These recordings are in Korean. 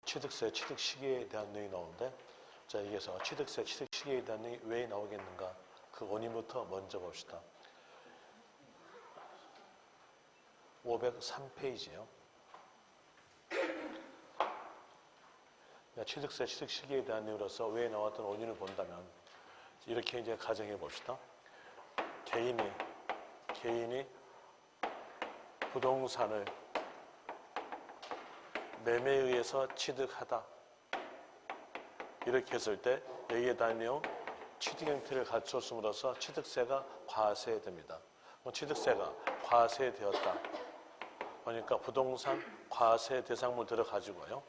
취득세, 취득 시기에 대한 내용이 나오는데, 자, 여기에서 취득세, 취득 시기에 대한 내용이 왜 나오겠는가? 그 원인부터 먼저 봅시다. 503페이지요. 취득세, 취득 시기에 대한 내용으로서 왜 나왔던 원인을 본다면, 이렇게 이제 가정해 봅시다. 개인이 부동산을 매매에 의해서 취득하다. 이렇게 했을 때 여기에 대한 내용 취득 형태를 갖췄음으로써 취득세가 과세됩니다. 취득세가 과세되었다. 그러니까 부동산 과세 대상물 들어가지고요.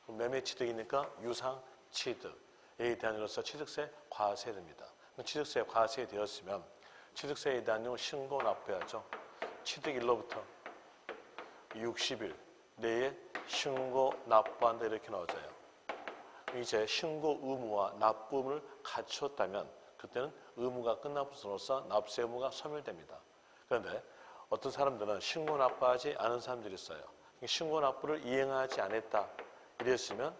매매 취득이니까 유상 취득에 대한으로서 취득세 과세됩니다. 취득세 과세되었으면 취득세에 대한 내용 신고 납부해야죠. 취득일로부터 60일 내에 신고 납부한다 이렇게 나와져요. 이제 신고 의무와 납부를 갖췄다면 그때는 의무가 끝남으로써 납세 의무가 소멸됩니다. 그런데 어떤 사람들은 신고 납부하지 않은 사람들이 있어요. 신고 납부를 이행하지 않았다 이랬으면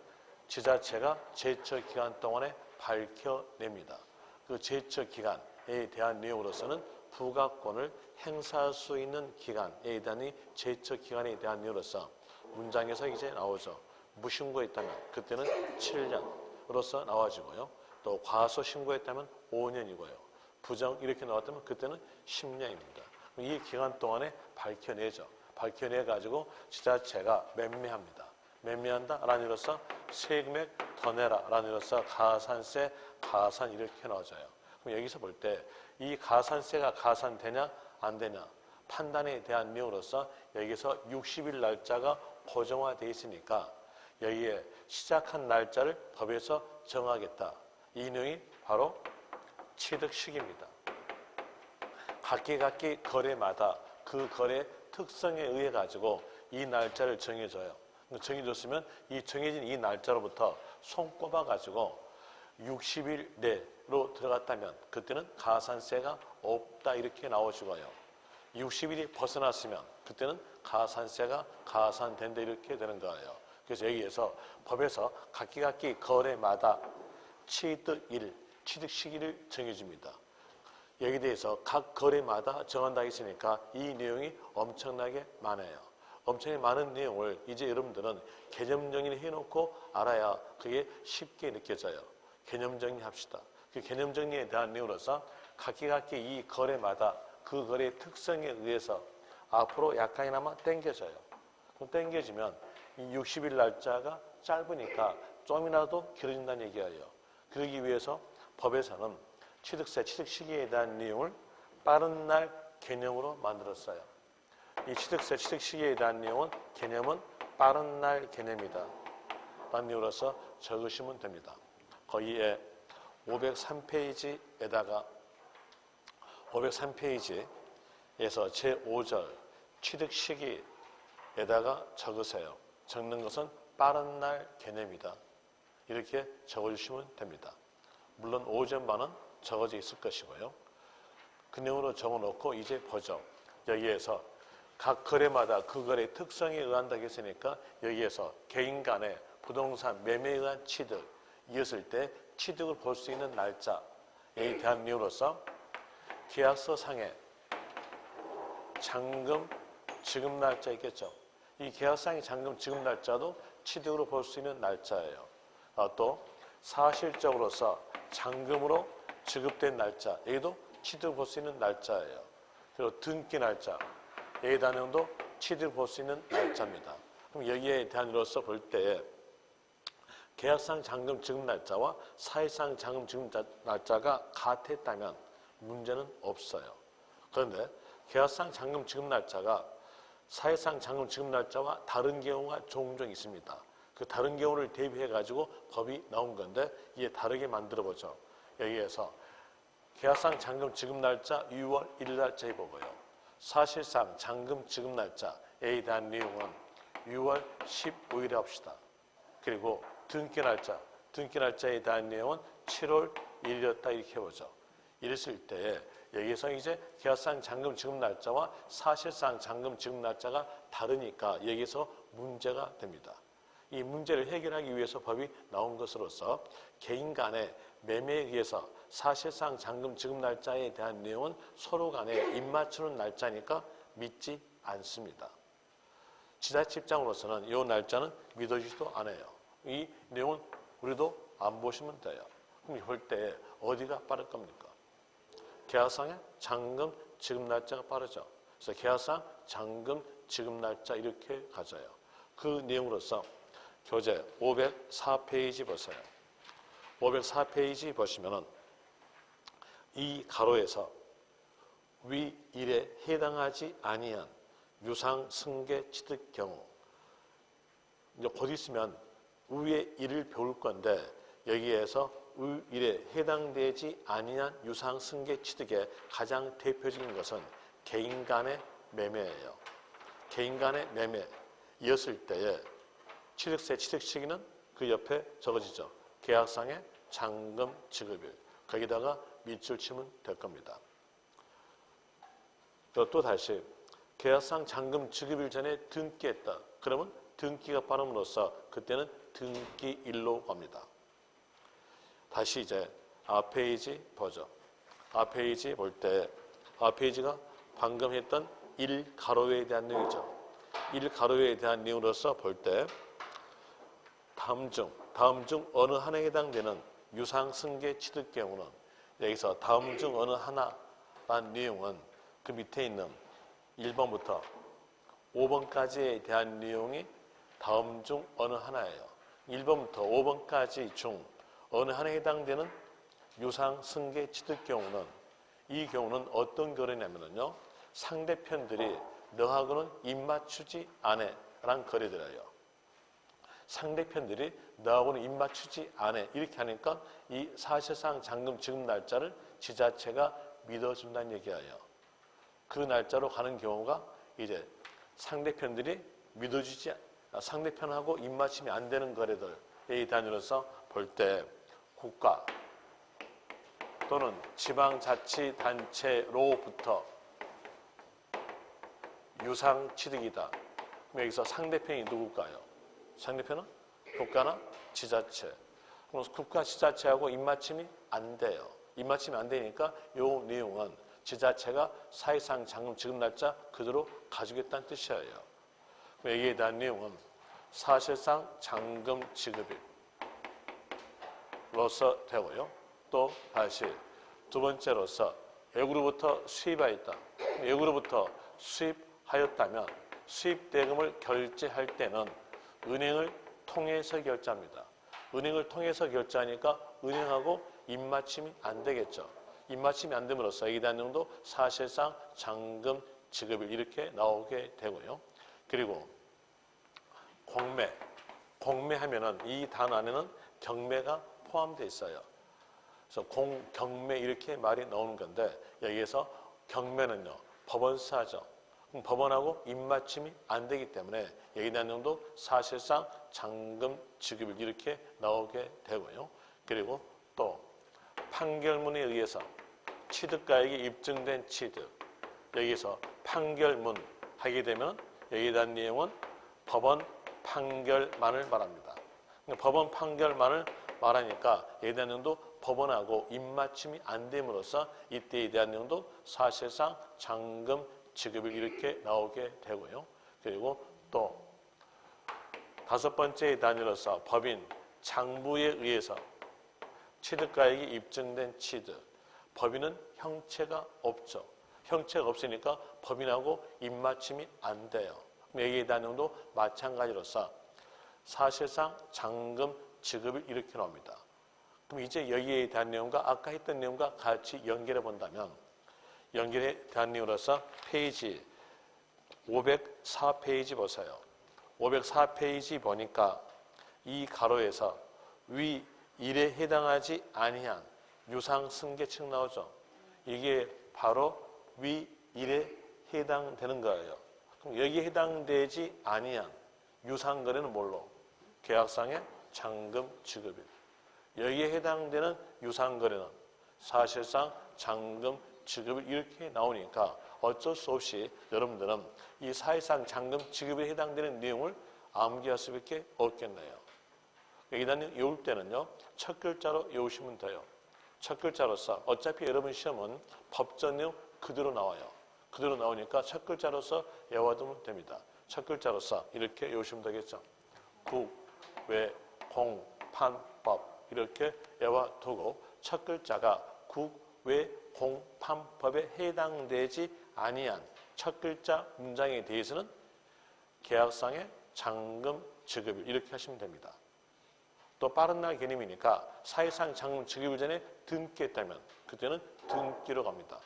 지자체가 제처 기간 동안에 밝혀냅니다. 그 제처 기간에 대한 내용으로서는 부가권을 행사할 수 있는 기간에 대한 제처 기간에 대한 내용으로서 문장에서 이제 나오죠. 무신고했다면 그때는 7년으로서 나와지고요. 또 과소 신고했다면 5년이고요. 부정 이렇게 나왔다면 그때는 10년입니다. 이 기간 동안에 밝혀내죠. 밝혀내가지고 지자체가 매매합니다. 매매한다라는 의미로서 세금액 더 내라라는 의미로서 가산세, 가산 이렇게 나와져요. 그럼 여기서 볼 때 이 가산세가 가산되냐 안 되냐 판단에 대한 내용으로서 여기서 60일 날짜가 고정화되어 있으니까 여기에 시작한 날짜를 법에서 정하겠다. 이 내용이 바로 취득 시기입니다. 각기 거래마다 그 거래 특성에 의해 가지고 이 날짜를 정해줘요. 정해줬으면 이 정해진 이 날짜로부터 손꼽아 가지고 60일 내로 들어갔다면 그때는 가산세가 없다 이렇게 나오시고요. 60일이 벗어났으면 그때는 가산세가 가산된다 이렇게 되는 거예요. 그래서 여기에서 법에서 각기 거래마다 취득일, 취득 시기를 정해줍니다. 여기에 대해서 각 거래마다 정한다 했으니까 이 내용이 엄청나게 많아요. 엄청나게 많은 내용을 이제 여러분들은 개념 정의를 해놓고 알아야 그게 쉽게 느껴져요. 개념 정리합시다. 그 개념 정리에 대한 내용으로서 각기 이 거래마다 그 거래의 특성에 의해서 앞으로 약간이나마 당겨져요. 그럼 당겨지면 이 60일 날짜가 짧으니까 좀이라도 길어진다는 얘기예요. 그러기 위해서 법에서는 취득세, 취득 시기에 대한 내용을 빠른 날 개념으로 만들었어요. 이 취득세, 취득 시기에 대한 내용은 개념은 빠른 날 개념이다. 라는 내용으로서 적으시면 됩니다. 거기에 503페이지에다가 503페이지에서 제5절 취득 시기에다가 적으세요. 적는 것은 빠른 날 개념이다. 이렇게 적어주시면 됩니다. 물론 5전반은 적어져 있을 것이고요. 그 내용으로 적어놓고 이제 보죠. 여기에서 각 거래마다 그 거래의 특성에 의한다고 했으니까 여기에서 개인 간의 부동산 매매에 의한 취득이었을 때 취득을 볼 수 있는 날짜에 대한 내용으로서 계약서 상에 잔금 지급 날짜 있겠죠. 이 계약상의 잔금 지급 날짜도 취득으로 볼 수 있는 날짜예요. 또 사실적으로서 잔금으로 지급된 날짜, 여기도 취득을 볼 수 있는 날짜예요. 그리고 등기 날짜, 여기에 대한 내용도 취득을 볼 수 있는 날짜입니다. 그럼 여기에 대한으로서 볼 때 계약상 잔금 지급 날짜와 사실상 잔금 지급 날짜가 같았다면 문제는 없어요. 그런데 계약상 잔금 지급 날짜가 사실상 잔금 지급 날짜와 다른 경우가 종종 있습니다. 그 다른 경우를 대비해 가지고 법이 나온 건데 이게 다르게 만들어 보죠. 여기에서 계약상 잔금 지급 날짜 6월 1일 날짜에 보고요. 사실상 잔금 지급 날짜에 대한 내용은 6월 15일에 합시다. 그리고 등기 날짜에 대한 내용은 7월 1일이었다 이렇게 보죠. 이랬을 때 여기서 이제 계약상 잔금 지급 날짜와 사실상 잔금 지급 날짜가 다르니까 여기서 문제가 됩니다. 이 문제를 해결하기 위해서 법이 나온 것으로서 개인 간의 매매에 의해서 사실상 잔금 지급 날짜에 대한 내용은 서로 간에 입맞추는 날짜니까 믿지 않습니다. 지자체 입장으로서는 이 날짜는 믿어지지도 않아요. 이 내용은 우리도 안 보시면 돼요. 그럼 볼 때 어디가 빠를 겁니까? 계약상의 잔금 지급 날짜가 빠르죠. 그래서 계약상 잔금 지급 날짜 이렇게 가져요. 그 내용으로서 교재 504페이지 보세요. 504페이지 보시면은 이 가로에서 위 일에 해당하지 아니한 유상 승계 취득 경우 이제 곧 있으면 위의 일을 배울 건데 여기에서 위 일에 해당되지 아니한 유상 승계 취득의 가장 대표적인 것은 개인 간의 매매예요. 개인 간의 매매이었을 때에 취득세 취득 시기는 그 옆에 적어지죠. 계약상의 잔금 지급일. 거기다가 밑줄 치면 될 겁니다. 또 다시 계약상 잔금 지급일 전에 등기했다. 그러면 등기가 빠름으로써 그때는 등기일로 갑니다. 다시 이제 앞페이지 보죠. 앞페이지 볼 때 앞페이지가 방금 했던 1가로에 대한 내용이죠. 1가로에 대한 내용으로서 볼 때 다음 중 어느 하나에 해당되는 유상승계 취득 경우는 여기서 다음 중 어느 하나라는 내용은 그 밑에 있는 1번부터 5번까지에 대한 내용이 다음 중 어느 하나예요. 1번부터 5번까지 중 어느 하나에 해당되는 유상승계 취득 경우는 이 경우는 어떤 거래냐면요. 상대편들이 너하고는 입맞추지 않아 라는 거래들이에요. 상대편들이 너하고는 입맞추지 않아 이렇게 하니까 이 사실상 잔금 지급 날짜를 지자체가 믿어준다는 얘기예요. 그 날짜로 가는 경우가 이제 상대편들이 믿어주지 상대편하고 입맞춤이 안 되는 거래들에 단위로서 볼 때 국가 또는 지방자치단체로부터 유상취득이다. 여기서 상대편이 누굴까요? 상대편은 국가나 지자체. 그래서 국가, 지자체하고 입맞춤이 안 돼요. 입맞춤이 안 되니까 이 내용은 지자체가 사실상 잔금 지급 날짜 그대로 가지겠다는 뜻이에요. 여기에 대한 내용은 사실상 잔금 지급일로서 되고요. 또 다시 두 번째로서 외국으로부터 수입하였다. 외국으로부터 수입하였다면 수입대금을 결제할 때는 은행을 통해서 결제합니다. 은행을 통해서 결제하니까 은행하고 입맞춤이 안 되겠죠. 입맞춤이 안 됨으로써 이 대한 내용도 사실상 잔금 지급일 이렇게 나오게 되고요. 그리고 공매하면은 이 단어 안에는 경매가 포함되어 있어요. 그래서 경매 이렇게 말이 나오는 건데 여기에서 경매는요 법원사죠. 법원하고 입맞춤이 안 되기 때문에 여기에 대한 내용도 사실상 잔금 지급일 이렇게 나오게 되고요. 그리고 또 판결문에 의해서 취득가액이 입증된 취득 여기서 판결문 하게 되면 여기에 대한 내용은 법원 판결만을 말합니다. 법원 판결만을 말하니까 여기에 대한 내용도 법원하고 입맞춤이 안 됨으로써 이때에 대한 내용도 사실상 잔금 지급일 이렇게 나오게 되고요. 그리고 또 다섯 번째 단위로서 법인 장부에 의해서 취득가액이 입증된 취득. 법인은 형체가 없죠. 형체가 없으니까 법인하고 입맞춤이 안 돼요. 여기에 대한 내용도 마찬가지로서 사실상 잔금 지급일 이렇게 나옵니다. 그럼 이제 여기에 대한 내용과 아까 했던 내용과 같이 연결해 본다면 연결에 대한 내용으로서 페이지 504페이지 보세요. 504페이지 보니까 이 가로에서 위 일에 해당하지 아니한 유상승계층 나오죠. 이게 바로 위 일에 해당되는 거예요. 그럼 여기에 해당되지 아니한 유상거래는 뭘로? 계약상의 잔금 지급일. 여기에 해당되는 유상거래는 사실상 잔금 지급일 이렇게 나오니까 어쩔 수 없이 여러분들은 이 사실상 잔금 지급에 해당되는 내용을 암기할 수밖에 없겠네요. 이단님 외울 때는요, 첫 글자로 외우시면 돼요. 첫 글자로서 어차피 여러분 시험은 법전 내용 그대로 나와요. 그대로 나오니까 첫 글자로서 외워두면 됩니다. 첫 글자로서 이렇게 외우시면 되겠죠. 국, 외, 공, 판, 법 이렇게 외워두고 첫 글자가 국, 외, 공, 판, 법에 해당되지 아니한 첫 글자 문장에 대해서는 계약상의 잔금 지급일 이렇게 하시면 됩니다. 또 빠른 날 개념이니까 사실상 잔금 지급일 전에 등기했다면 그때는 등기로 갑니다.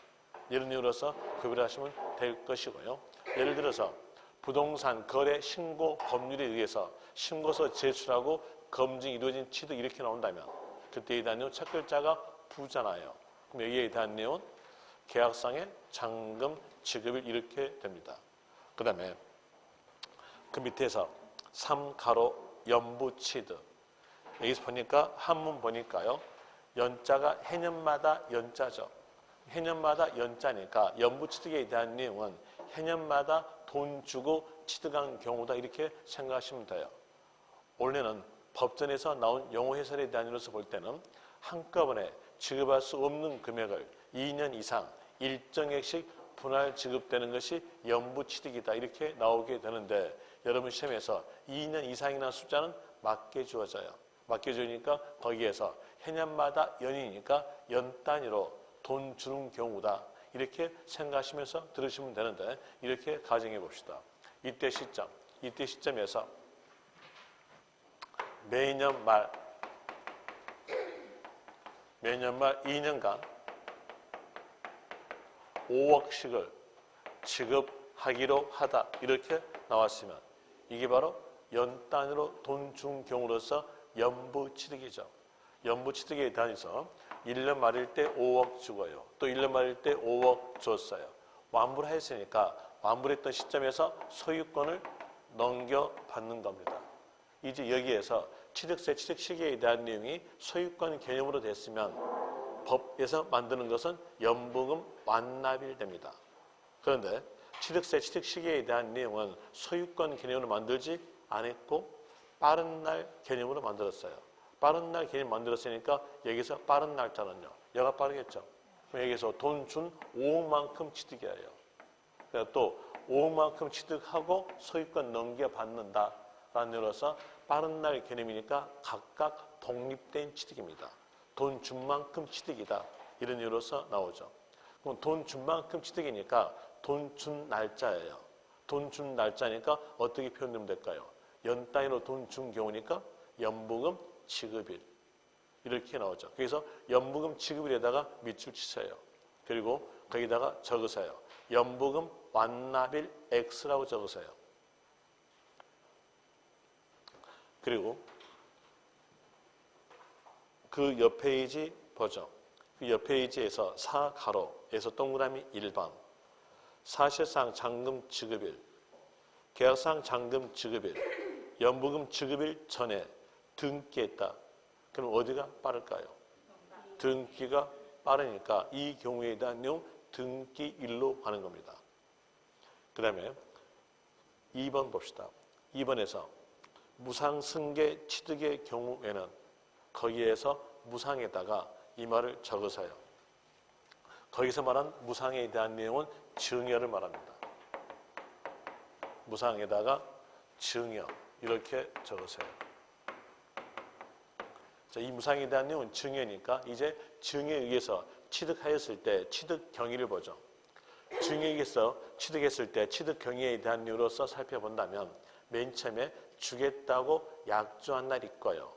이런 이유로서 구별을 하시면 될 것이고요. 예를 들어서 부동산 거래 신고 법률에 의해서 신고서 제출하고 검증이 이루어진 취득 이렇게 나온다면 그때에 대한 내용 첫 글자가 부잖아요. 그럼 여기에 대한 내용은 계약상의 잔금 지급일 이렇게 됩니다. 그 다음에 그 밑에서 3가로 연부 취득 여기서 보니까 한문 보니까요. 연자가 해년마다 연자죠. 해년마다 연자니까 연부 취득에 대한 내용은 해년마다 돈 주고 취득한 경우다 이렇게 생각하시면 돼요. 원래는 법전에서 나온 용어 해설에 대한 이로서 볼 때는 한꺼번에 지급할 수 없는 금액을 2년 이상 일정액씩 분할 지급되는 것이 연부 취득이다 이렇게 나오게 되는데 여러분 시험에서 2년 이상이라는 숫자는 맞게 주어져요. 맞게 주니까 거기에서 해년마다 연이니까 연 단위로 돈 주는 경우다 이렇게 생각하시면서 들으시면 되는데 이렇게 가정해 봅시다. 이때 시점에서 매년 말 2년간 5억씩을 지급하기로 하다 이렇게 나왔으면 이게 바로 연 단위로 돈 준 경우로서 연부 취득이죠. 연부 취득에 대해서 1년 말일 때 5억 주고요. 또 1년 말일 때 5억 줬어요. 완부를 했으니까 완부했던 시점에서 소유권을 넘겨받는 겁니다. 이제 여기에서 취득세 취득 시기에 대한 내용이 소유권 개념으로 됐으면 법에서 만드는 것은 연부금 완납일 됩니다. 그런데 취득세 취득 시기에 대한 내용은 소유권 개념으로 만들지 않았고 빠른 날 개념으로 만들었어요. 빠른 날 개념 만들었으니까 여기서 빠른 날짜는요. 얘가 빠르겠죠. 그럼 여기서 돈 준 5억만큼 취득이에요. 그래서 또 5억만큼 취득하고 소유권 넘겨받는다라는 이유로서 빠른 날 개념이니까 각각 독립된 취득입니다. 돈 준 만큼 취득이다. 이런 이유로서 나오죠. 그럼 돈 준 만큼 취득이니까 돈 준 날짜예요. 돈 준 날짜니까 어떻게 표현되면 될까요? 연 단위로 돈 준 경우니까 연부금 지급일 이렇게 나오죠. 그래서 연부금 지급일에다가 밑줄 치세요. 그리고 거기다가 적으세요. 연부금 완납일 X라고 적으세요. 그리고 그 옆 페이지 보죠. 그 옆 페이지에서 4가로에서 동그라미 1번 사실상 잔금 지급일 계약상 잔금 지급일 연부금 지급일 전에 등기했다. 그럼 어디가 빠를까요? 등기가 빠르니까 이 경우에 대한 내용 등기일로 가는 겁니다. 그 다음에 2번 봅시다. 2번에서 무상승계 취득의 경우에는 거기에서 무상에다가 이 말을 적으세요. 거기서 말한 무상에 대한 내용은 증여를 말합니다. 무상에다가 증여 이렇게 적으세요. 자, 이 무상에 대한 내용은 증여니까 이제 증여에 의해서 취득하였을 때 취득 경위를 보죠. 증여에 의해서 취득했을 때 취득 경위에 대한 이유로서 살펴본다면 맨 처음에 주겠다고 약조한 날 있고요.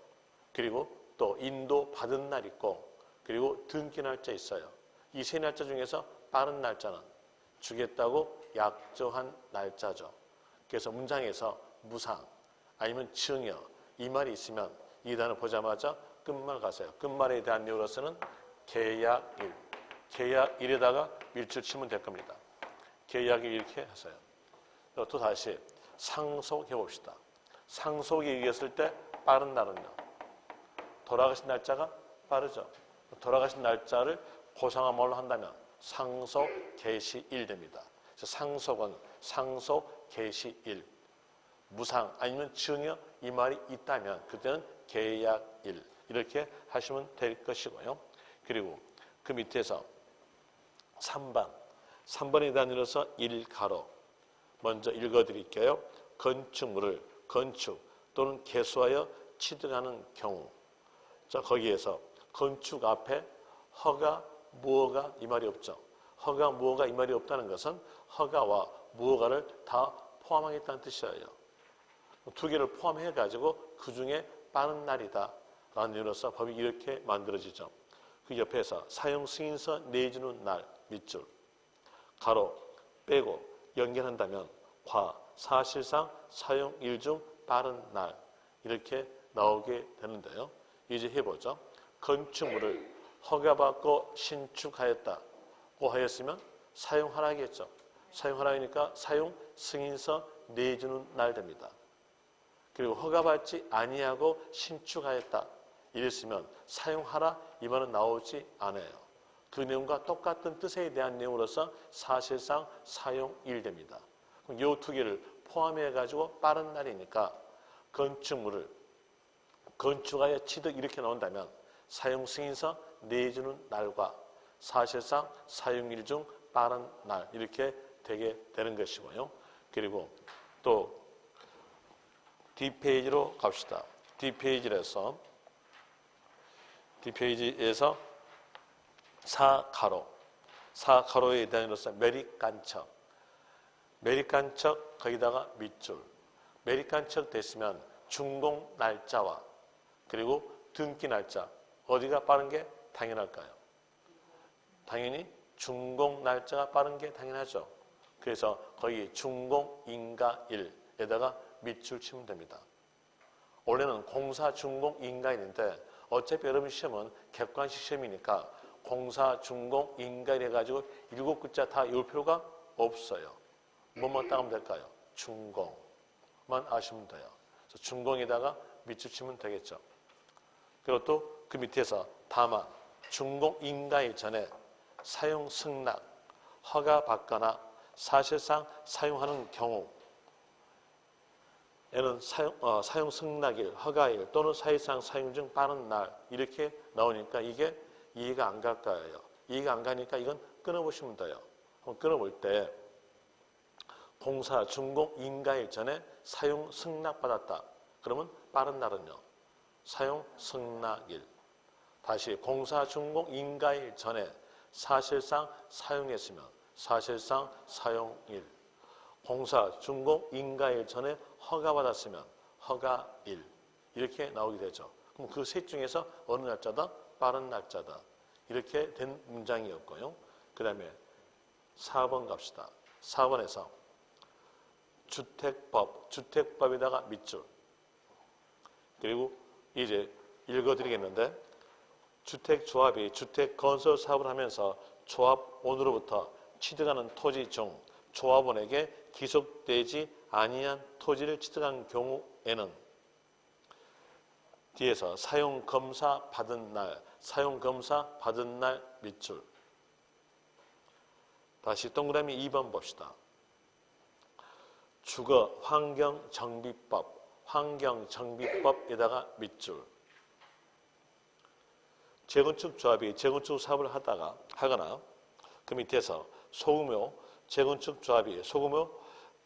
그리고 또 인도 받은 날 있고 그리고 등기 날짜 있어요. 이 세 날짜 중에서 빠른 날짜는 주겠다고 약조한 날짜죠. 그래서 문장에서 무상 아니면 증여 이 말이 있으면 이 단어 보자마자 끝말 가세요. 끝말에 대한 이유로서는 계약일. 계약일에다가 밀줄 치면 될 겁니다. 계약일 이렇게 하세요. 또 다시 상속해 봅시다. 상속에 의했을 때 빠른 날은요. 돌아가신 날짜가 빠르죠. 돌아가신 날짜를 고상한 말로 한다면 상속 개시일 됩니다. 상속은 상속 개시일. 무상 아니면 증여 이 말이 있다면 그때는 계약일 이렇게 하시면 될 것이고요. 그리고 그 밑에서 3번에 단위로서 1가로 먼저 읽어드릴게요. 건축물을 건축 또는 개수하여 취득하는 경우. 자, 거기에서 건축 앞에 허가, 무허가 이 말이 없죠. 허가, 무허가 이 말이 없다는 것은 허가와 무허가를 다 포함하겠다는 뜻이에요. 두 개를 포함해가지고 그 중에 빠른 날이다 라는 이유로서 법이 이렇게 만들어지죠. 그 옆에서 사용 승인서 내주는 날 밑줄 가로 빼고 연결한다면 과 사실상 사용일 중 빠른 날 이렇게 나오게 되는데요. 이제 해보죠. 건축물을 허가받고 신축하였다고 하였으면 사용하라겠죠. 사용하라니까 사용 승인서 내주는 날 됩니다. 그리고 허가받지 아니하고 신축하였다 이랬으면 사용하라 이 말은 나오지 않아요. 그 내용과 똑같은 뜻에 대한 내용으로서 사실상 사용일 됩니다. 이 두 개를 포함해가지고 빠른 날이니까 건축물을 건축하여 취득 이렇게 나온다면 사용 승인서 내주는 날과 사실상 사용일 중 빠른 날 이렇게 되게 되는 것이고요. 그리고 또 뒷페이지로 갑시다. 뒷페이지에서 4가로에 대한으로서 매립간척 거기다가 밑줄 매립간척 됐으면 준공 날짜와 그리고 등기 날짜 어디가 빠른 게 당연할까요? 당연히 준공 날짜가 빠른 게 당연하죠. 그래서 거기 준공인가일에다가 밑줄 치면 됩니다. 원래는 공사 준공인가일인데 어차피 여러분 시험은 객관식 시험이니까 공사 준공인가일 해가지고 7글자 다 외울 필요가 없어요. 뭐만 따면 될까요? 준공만 아시면 돼요. 그래서 준공에다가 밑줄 치면 되겠죠. 그리고 또 그 밑에서 다만 준공인가일 전에 사용 승낙, 허가 받거나 사실상 사용하는 경우에는 사용 승낙일, 허가일 또는 사실상 사용 중 빠른 날 이렇게 나오니까 이게 이해가 안 갈 거예요. 이해가 안 가니까 이건 끊어보시면 돼요. 끊어볼 때 공사 준공인가일 전에 사용 승낙 받았다. 그러면 빠른 날은요. 사용 승낙일. 다시 공사 준공인가일 전에 사실상 사용했으면 사실상 사용일. 공사 준공인가일 전에 허가받았으면 허가일. 이렇게 나오게 되죠. 그럼 그 셋 중에서 어느 날짜다? 빠른 날짜다. 이렇게 된 문장이었고요. 그 다음에 4번 갑시다. 4번에서 주택법에다가 밑줄. 그리고 이제 읽어드리겠는데 주택조합이 주택건설 사업을 하면서 조합원으로부터 취득하는 토지 중 조합원에게 기속되지 아니한 토지를 취득한 경우에는 뒤에서 사용검사 받은 날 밑줄. 다시 동그라미 2번 봅시다. 주거 환경정비법에다가 밑줄. 재건축조합이 재건축 사업을 하거나 그 밑에서 소규모 재건축조합이 소규모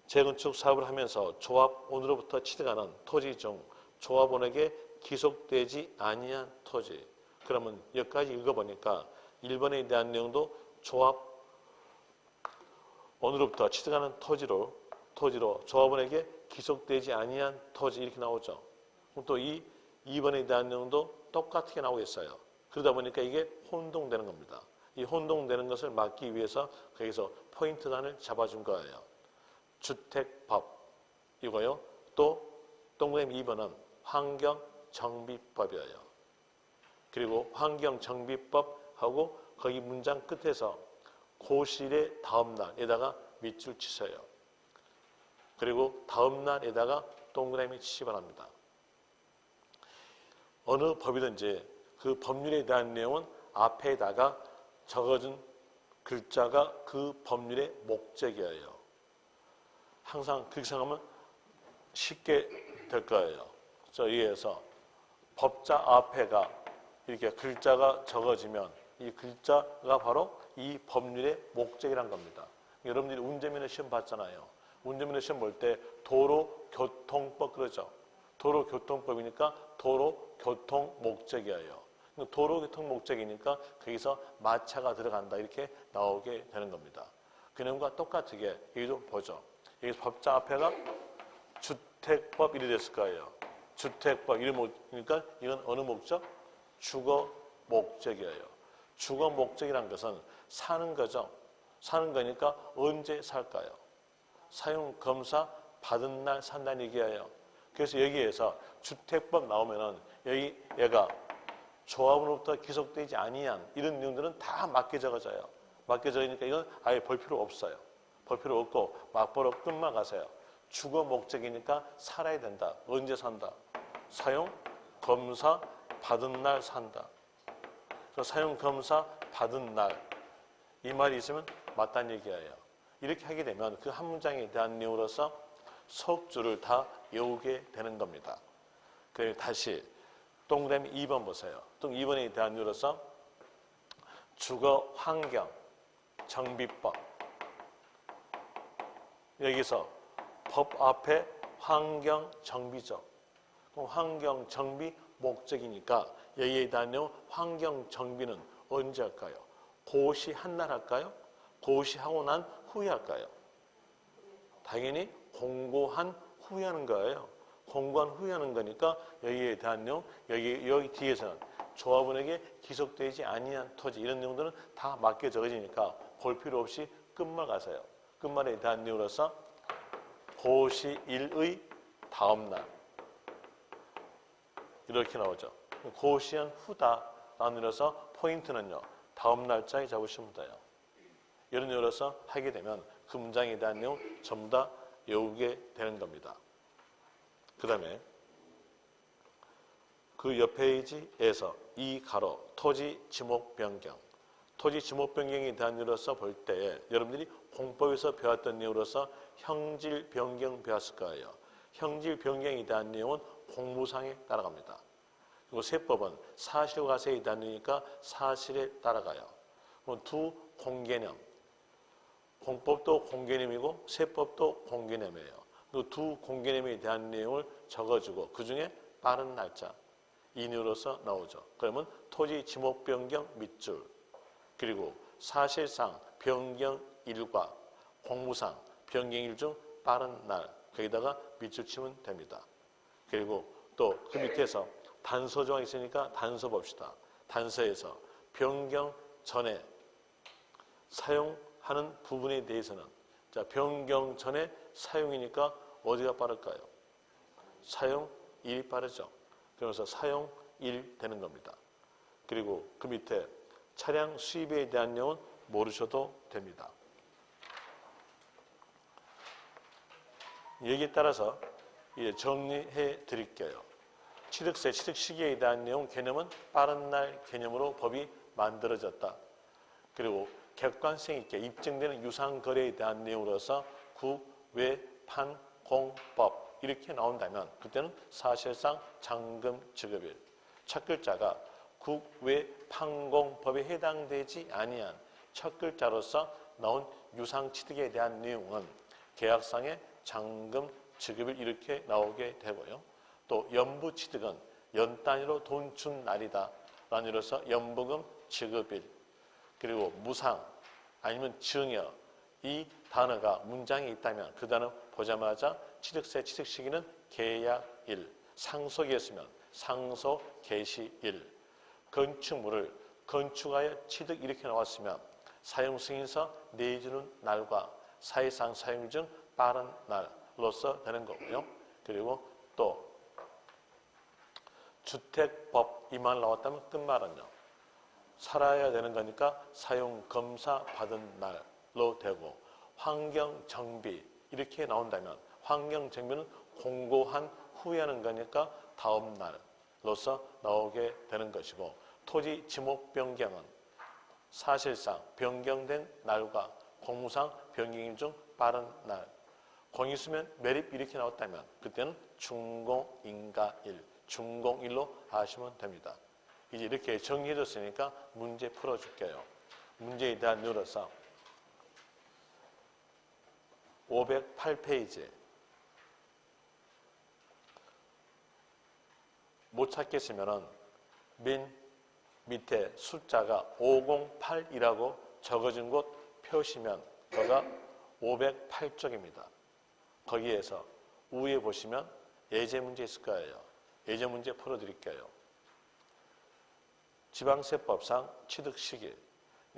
재건축 사업을 하면서 조합원으로부터 취득하는 토지 중 조합원에게 기속되지 아니한 토지. 그러면 여기까지 읽어보니까 1번에 대한 내용도 조합원으로부터 취득하는 토지로 조합원에게 기속되지 아니한 토지 이렇게 나오죠. 그럼 또 이 2번에 대한 내용도 똑같게 나오겠어요. 그러다 보니까 이게 혼동되는 겁니다. 이 혼동되는 것을 막기 위해서 거기서 포인트단을 잡아준 거예요. 주택법 이거요. 또 동그라미 2번은 환경정비법이에요. 그리고 환경정비법하고 거기 문장 끝에서 고실의 다음날에다가 밑줄 치세요. 그리고 다음날에다가 동그라미 치시 바랍니다. 어느 법이든지 그 법률에 대한 내용은 앞에다가 적어준 글자가 그 법률의 목적이에요. 항상 그렇게 생각하면 쉽게 될 거예요. 그래서 이에서 법자 앞에가 이렇게 글자가 적어지면 이 글자가 바로 이 법률의 목적이란 겁니다. 여러분들이 운전면허 시험 봤잖아요. 운전면허 시험 볼 때 도로교통법 그러죠. 도로교통법이니까 도로교통목적이에요. 도로교통목적이니까 거기서 마차가 들어간다 이렇게 나오게 되는 겁니다. 그 내용과 똑같게 여기도 보죠. 여기서 법자 앞에가 주택법 이래 됐을 거예요. 주택법 이러니까 이건 어느 목적? 주거 목적이에요. 주거 목적이란 것은 사는 거죠. 사는 거니까 언제 살까요? 사용 검사 받은 날 산다는 얘기예요. 그래서 여기에서 주택법 나오면은 얘가 조합으로부터 기속되지 아니한 이런 내용들은 다 맞게 적어져요. 맞게 적으니까 이건 아예 볼 필요 없어요. 볼 필요 없고 막보로 끝만 가세요. 주거 목적이니까 살아야 된다. 언제 산다? 사용 검사 받은 날 산다. 그래서 사용 검사 받은 날 이 말이 있으면 맞다는 얘기예요. 이렇게 하게 되면 그 한 문장에 대한 내용으로서 석주를 다 외우게 되는 겁니다. 그리고 다시 동그라미 2번 보세요. 또 2번에 대한 내용으로서 주거 환경 정비법 여기서 법 앞에 환경 정비죠. 그럼 환경 정비 목적이니까 여기에 대한 내용 환경 정비는 언제 할까요? 고시 한 날 할까요? 고시하고 난 후에 할까요? 당연히 공고한 후에 하는 거예요. 공고한 후에 하는 거니까 여기에 대한 내용, 여기 뒤에서는 조합원에게 기속되지 아니한 토지 이런 내용들은 다 맞게 적어지니까 볼 필요 없이 끝말 가세요. 끝말에 대한 내용으로서 고시일의 다음 날 이렇게 나오죠. 고시한 후다라는 의미로서 포인트는요. 다음 날짜에 잡으시면 돼요. 이런 의미로서 하게 되면 그 문장에 대한 내용 전부 다 외우게 되는 겁니다. 그 다음에 그 옆 페이지에서 이 가로 토지 지목 변경 토지 지목 변경에 대한 내용으로서 볼 때에 여러분들이 공법에서 배웠던 내용으로서 형질 변경 배웠을 거예요. 형질 변경에 대한 내용은 공무상에 따라갑니다. 그리고 세법은 사실과세에 대한 내용이니까 사실에 따라가요. 두 공개념 공법도 공개념이고 세법도 공개념이에요. 그 두 공개념에 대한 내용을 적어주고 그 중에 빠른 날짜 인유로서 나오죠. 그러면 토지 지목 변경 밑줄 그리고 사실상 변경 일과 공무상 변경일 중 빠른 날 거기다가 밑줄 치면 됩니다. 그리고 또 그 밑에서 단서 조항이 있으니까 단서 봅시다. 단서에서 변경 전에 사용하는 부분에 대해서는 자 변경 전에 사용이니까 어디가 빠를까요? 사용일이 빠르죠. 그러면서 사용일 되는 겁니다. 그리고 그 밑에 차량 수입에 대한 내용은 모르셔도 됩니다. 여기에 따라서 정리해 드릴게요. 취득세, 취득 시기에 대한 내용 개념은 빠른 날 개념으로 법이 만들어졌다. 그리고 객관성 있게 입증되는 유상거래에 대한 내용으로서 국외판공법 이렇게 나온다면 그때는 사실상 잔금 지급일. 첫 글자가 국외판공법에 해당되지 아니한 첫 글자로서 나온 유상취득에 대한 내용은 계약상의 잔금 지급일 이렇게 나오게 되고요. 또 연부취득은 연 단위로 돈 준 날이다 라는 의미로서 연부금 지급일 그리고 무상 아니면 증여 이 단어가 문장에 있다면 그 단어 보자마자 취득세 취득 시기는 계약일 상속이었으면 상속 개시일 건축물을 건축하여 취득 이렇게 나왔으면 사용 승인서 내주는 날과 사실상 사용 중 빠른 날로서 되는 거고요. 그리고 또 주택법 이 말 나왔다면 끝말은요. 살아야 되는 거니까 사용 검사 받은 날로 되고 환경 정비 이렇게 나온다면 환경 정비는 공고한 후에 하는 거니까 다음 날로서 나오게 되는 것이고 토지 지목 변경은 사실상 변경된 날과 공무상 변경일 중 빠른 날 공이 있으면 매립 이렇게 나왔다면 그때는 준공인가일, 준공일로 하시면 됩니다. 이제 이렇게 정리해줬으니까 문제 풀어줄게요. 문제에 대한 늘어서 508페이지 못 찾겠으면은 맨 밑에 숫자가 508이라고 적어진 곳 펴시면 그가 508쪽입니다. 거기에서 위에 보시면 예제 문제 있을 거예요. 예제 문제 풀어드릴게요. 지방세법상 취득시기,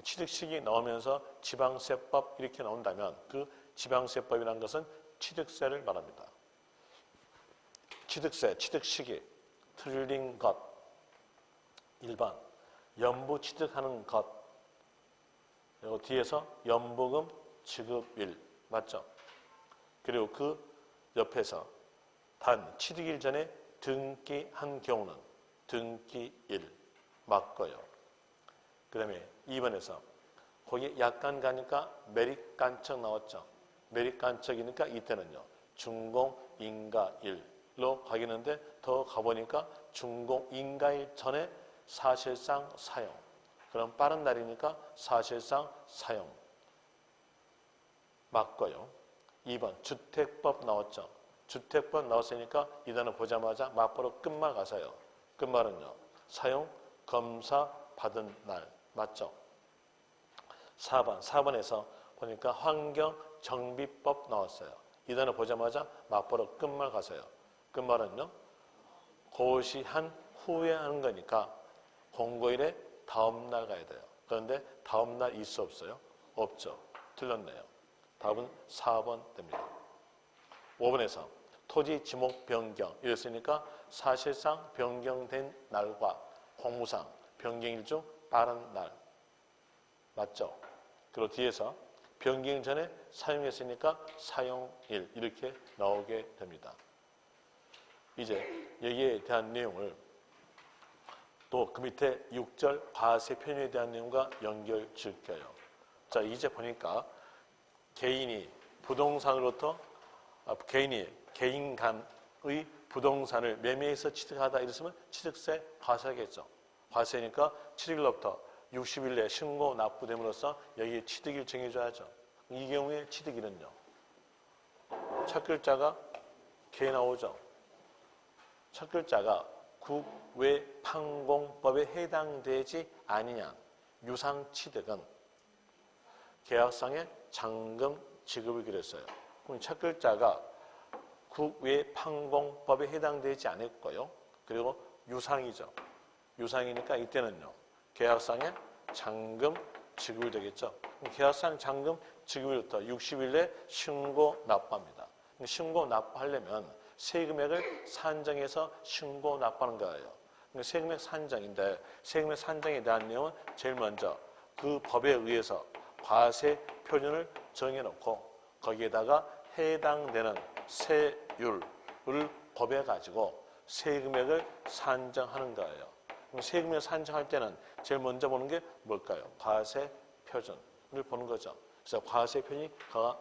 취득시기 나오면서 지방세법 이렇게 나온다면 그 지방세법이라는 것은 취득세를 말합니다. 취득세, 취득시기, 틀린 것 1번 연부 취득하는 것, 그리고 뒤에서 연부금 지급일 맞죠? 그리고 그 옆에서 단 취득일 전에 등기한 경우는 등기일 맞고요. 그 다음에 2번에서 거기 약간 가니까 매립간척 나왔죠. 매립간척이니까 이때는요 준공인가일로 가겠는데 더 가보니까 준공인가일 전에 사실상 사용. 그럼 빠른 날이니까 사실상 사용 맞고요. 2번 주택법 나왔죠. 주택법 나왔으니까 이 단어 보자마자 맞바로 끝말 가서요. 끝말은요 사용 검사 받은 날 맞죠. 4번에서 보니까 환경정비법 나왔어요. 이 단어 보자마자 맞바로 끝말 가서요. 끝말은요 고시한 후에 하는 거니까 공고일에 다음 날 가야 돼요. 그런데 다음 날 있어 없어요? 없죠. 틀렸네요. 답은 4번 됩니다. 5번에서 토지 지목 변경 이랬으니까 사실상 변경된 날과 공무상 변경일 중 빠른 날 맞죠? 그리고 뒤에서 변경 전에 사용했으니까 사용일 이렇게 나오게 됩니다. 이제 여기에 대한 내용을 또 그 밑에 6절 과세 편의에 대한 내용과 연결 지을게요. 자, 이제 보니까 개인이 부동산으로부터 개인 간의 부동산을 매매해서 취득하다 이랬으면 취득세 과세하겠죠. 과세니까 7일로부터 60일 내에 신고 납부됨으로써 여기에 취득일 정해줘야죠. 이 경우에 취득일은요. 첫 글자가 개 나오죠. 첫 글자가 국외판공법에 해당되지 아니냐. 유상취득은 계약상의 잔금 지급을 그렸어요. 그럼 첫 글자가 국외판공법에 해당되지 않았고요. 그리고 유상이죠. 유상이니까 이때는요. 계약상의 잔금 지급이 되겠죠. 계약상 잔금 지급일부터 60일 내 신고 납부합니다. 신고 납부하려면 세금액을 산정해서 신고 납부하는 거예요. 세금액 산정인데 세금액 산정에 대한 내용은 제일 먼저 그 법에 의해서 과세 표준을 정해놓고 거기에다가 해당되는 세율을 곱해가지고 세금액을 산정하는 거예요. 그럼 세금액 산정할 때는 제일 먼저 보는 게 뭘까요? 과세 표준을 보는 거죠. 그래서 과세 표준이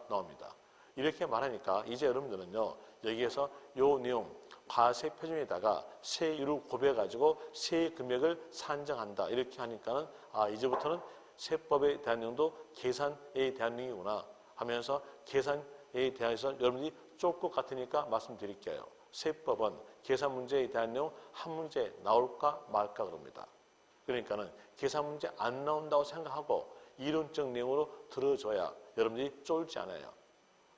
나옵니다. 이렇게 말하니까 이제 여러분들은요 여기에서 요 내용 과세 표준에다가 세율을 곱해가지고 세금액을 산정한다 이렇게 하니까는 이제부터는 세법에 대한 내용도 계산에 대한 내용이구나 하면서 계산에 대해서 여러분들이 쫄 것 같으니까 말씀드릴게요. 세법은 계산 문제에 대한 내용 한 문제 나올까 말까 그럽니다. 그러니까는 계산 문제 안 나온다고 생각하고 이론적 내용으로 들어줘야 여러분들이 쫄지 않아요.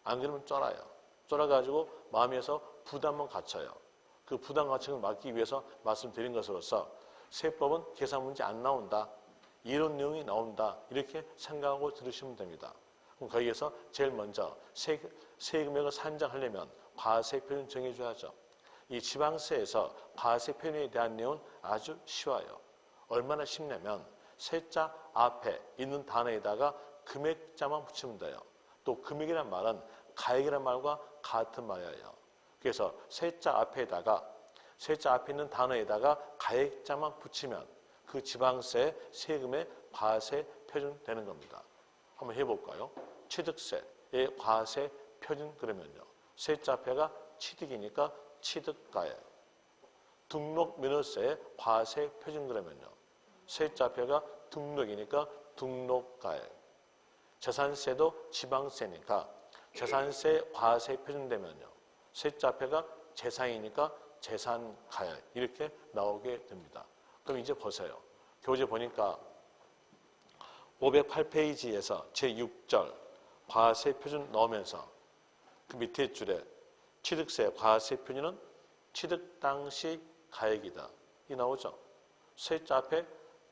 안 그러면 쫄아요. 쫄아가지고 마음에서 부담만 갖춰요. 그 부담 갖추는 걸 막기 위해서 말씀드린 것으로서 세법은 계산 문제 안 나온다. 이런 내용이 나온다. 이렇게 생각하고 들으시면 됩니다. 그럼 거기에서 제일 먼저 세금액을 산정하려면 과세 표준 정해줘야죠. 이 지방세에서 과세 표준에 대한 내용은 아주 쉬워요. 얼마나 쉽냐면 세자 앞에 있는 단어에다가 금액자만 붙이면 돼요. 또 금액이란 말은 가액이란 말과 같은 말이에요. 그래서 세자 앞에 있는 단어에다가 가액자만 붙이면 그 지방세 세금의 과세 표준 되는 겁니다. 한번 해볼까요? 취득세의 과세 표준 그러면요. 세자폐가 취득이니까 취득가액. 등록면허세의 과세 표준 그러면요. 세자폐가 등록이니까 등록가액. 재산세도 지방세니까 재산세 과세 표준되면요. 세자폐가 재산이니까 재산가액 이렇게 나오게 됩니다. 그럼 이제 보세요. 교재 보니까 508페이지에서 제6절 과세 표준 넣으면서 그 밑에 줄에 취득세 과세 표준은 취득 당시 가액이다. 이 나오죠. 세자폐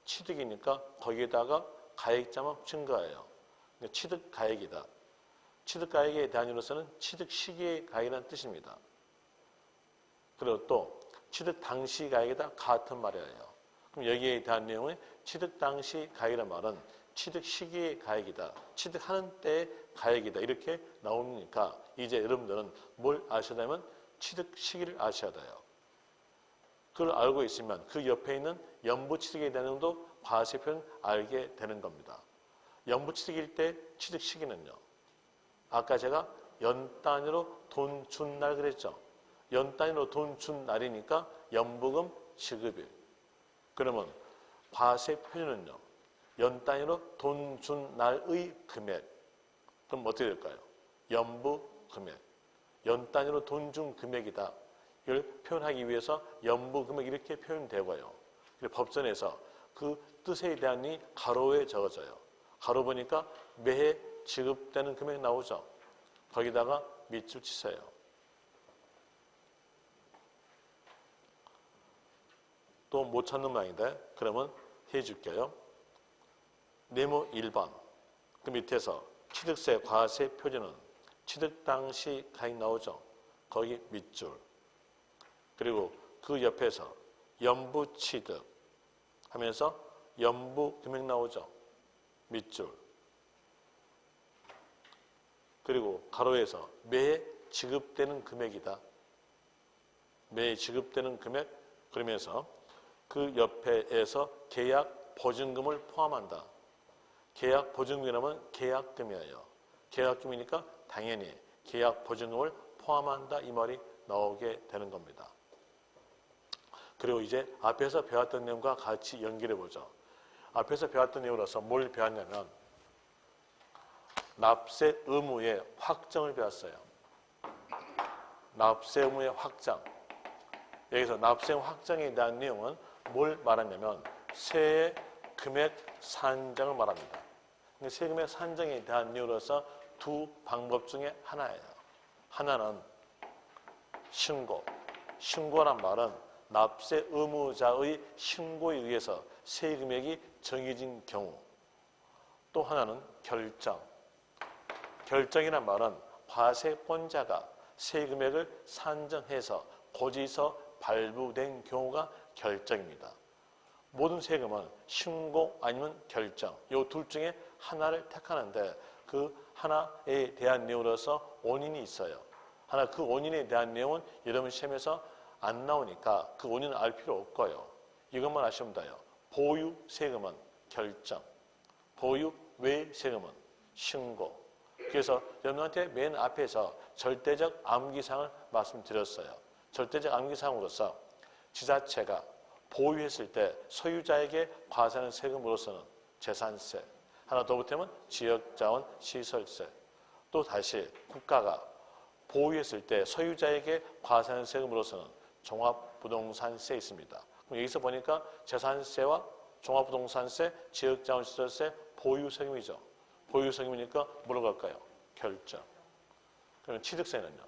취득이니까 거기에다가 가액자만 붙인 거예요. 취득 가액이다. 취득 가액의 단위로서는 취득 시기의 가액이라는 뜻입니다. 그리고 또 취득 당시 가액이다 같은 말이에요. 그럼 여기에 대한 내용은 취득 당시 가액이라는 말은 취득 시기의 가액이다. 취득하는 때의 가액이다. 이렇게 나오니까 이제 여러분들은 뭘 아셔야 되면 취득 시기를 아셔야 돼요. 그걸 알고 있으면 그 옆에 있는 연부 취득에 대한 내용도 과세표는 알게 되는 겁니다. 연부 취득일 때 취득 시기는요. 아까 제가 연 단위로 돈 준 날 그랬죠. 연 단위로 돈 준 날이니까 연부금 지급일. 그러면 과세 표준은요. 연 단위로 돈 준 날의 금액. 그럼 어떻게 될까요? 연부 금액. 연 단위로 돈 준 금액이다. 이걸 표현하기 위해서 연부 금액 이렇게 표현되고요. 법전에서 그 뜻에 대한 이 가로에 적어져요. 가로 보니까 매해 지급되는 금액이 나오죠. 거기다가 밑줄 치세요. 또 못 찾는 모양인데 그러면 해줄게요. 네모 1번 그 밑에서 취득세 과세 표준은 취득 당시 가액 나오죠. 거기 밑줄. 그리고 그 옆에서 연부 취득 하면서 연부 금액 나오죠. 밑줄. 그리고 가로에서 매해 지급되는 금액이다. 매해 지급되는 금액 그러면서 그 옆에서 계약 보증금을 포함한다. 계약 보증금이라면 계약금이에요. 계약금이니까 당연히 계약 보증금을 포함한다 이 말이 나오게 되는 겁니다. 그리고 이제 앞에서 배웠던 내용과 같이 연결해 보죠. 앞에서 배웠던 내용으로서 뭘 배웠냐면 납세 의무의 확정을 배웠어요. 납세 의무의 확정. 여기서 납세 의무 확정에 대한 내용은 뭘 말하냐면 세의 금액 산정을 말합니다. 세금액 산정에 대한 내용으로서 두 방법 중에 하나예요. 하나는 신고. 신고란 말은 납세 의무자의 신고에 의해서 세금액이 정해진 경우. 또 하나는 결정. 결정이란 말은 과세권자가 세금액을 산정해서 고지서 발부된 경우가 결정입니다. 모든 세금은 신고 아니면 결정 이 둘 중에 하나를 택하는데 그 하나에 대한 내용으로서 원인이 있어요. 하나 그 원인에 대한 내용은 여러분 시험에서 안 나오니까 그 원인을 알 필요 없고요. 이것만 아시면 돼요. 보유 세금은 결정, 보유 외 세금은 신고. 그래서 여러분한테 맨 앞에서 절대적 암기사항을 말씀드렸어요. 절대적 암기사항으로서 지자체가 보유했을 때 소유자에게 과세하는 세금으로서는 재산세, 하나 더 보태면 지역자원 시설세, 또 다시 국가가 보유했을 때 소유자에게 과세하는 세금으로서는 종합부동산세 있습니다. 그럼 여기서 보니까 재산세와 종합부동산세, 지역자원시설세, 보유세금이죠. 보유세금이니까 뭐로 갈까요? 결정. 그러면 취득세는요?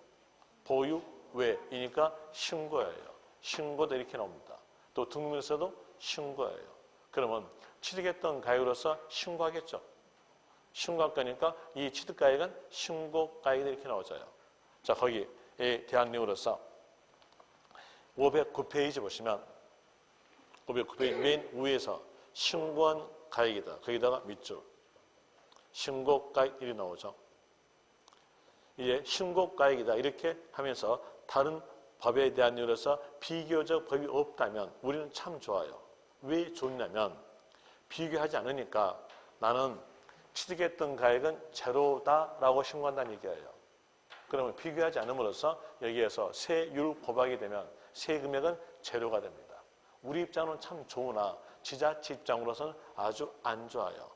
보유 외이니까 신고예요. 신고도 이렇게 나옵니다. 또 등록에서도 신고예요. 그러면 취득했던 가액으로서 신고하겠죠. 신고할 거니까 이 취득가액은 신고가액이 이렇게 나오져요. 자, 거기에 대한 내용으로서 509페이지 보시면 509페이지 맨 위에서 신고한 가액이다. 거기다가 밑줄. 신고가액 1이 나오죠. 이제 신고가액이다. 이렇게 하면서 다른 법에 대한 이유로서 비교적 법이 없다면 우리는 참 좋아요. 왜 좋냐면 비교하지 않으니까 나는 취득했던 가액은 제로다라고 신고한다는 얘기예요. 그러면 비교하지 않음으로써 여기에서 세율 곱하게 되면 세금액은 제로가 됩니다. 우리 입장은 참 좋으나 지자체 입장으로서는 아주 안 좋아요.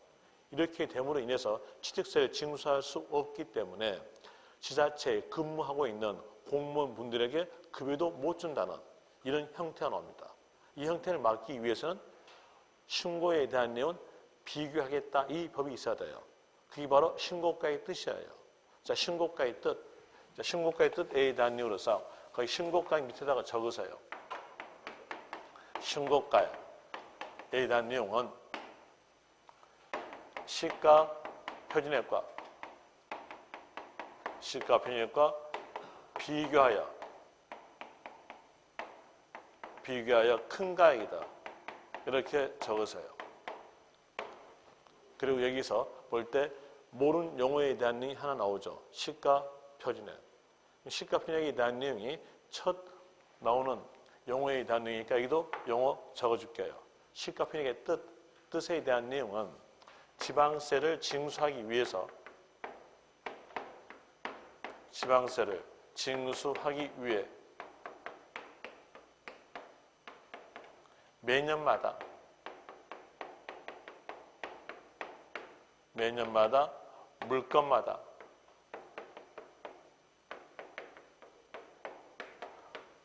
이렇게 됨으로 인해서 취득세를 징수할 수 없기 때문에 지자체에 근무하고 있는 공무원분들에게 급여도 못 준다는 이런 형태가 나옵니다. 이 형태를 막기 위해서는 신고에 대한 내용은 비교하겠다 이 법이 있어야 돼요. 그게 바로 신고가의 뜻이에요. 자, 신고가의 뜻. 자, 신고가의 뜻에 대한 내용으로서 거기 신고가 밑에다가 적으세요. 신고가에 대한 내용은 시가 표준액과 비교하여 큰 가액이다. 이렇게 적으세요. 그리고 여기서 볼 때 모르는 용어에 대한 내용이 하나 나오죠. 시가 표준액. 시가 표준액에 대한 내용이 첫 나오는 용어에 대한 내용이니까 여기도 용어 적어줄게요. 시가 표준액의 뜻에 대한 내용은 지방세를 징수하기 위해서 매년마다 물건마다